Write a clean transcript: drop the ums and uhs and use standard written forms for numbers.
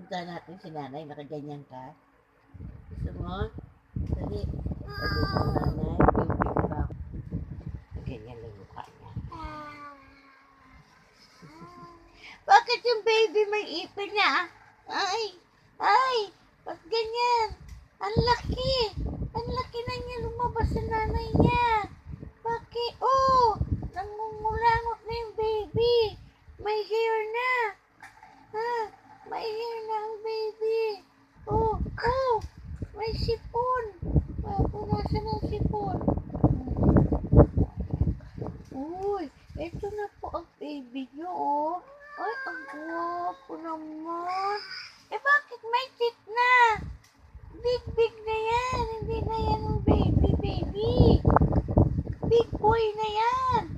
Punta natin si nanay, nakaganyan ka. Gusto mo? Dali. Sabi mo nanay, baby ka. Ganyan lang mukha niya. Bakit yung baby may ipin niya? Ay, ba't ganyan? Ang laki. Ang laki na niya lumabas sa nanay niya. Bakit? Oh, nangungulangot na yung baby. May hair na. Ha? May hair na ang baby. Oh, may sipon. Nasaan ang sipon? Uy, ito na po ang baby niyo, oh. Ay, ang guwapo naman. Eh, bakit may tit na? Big na yan. Hindi na yan ang baby. Big boy na yan.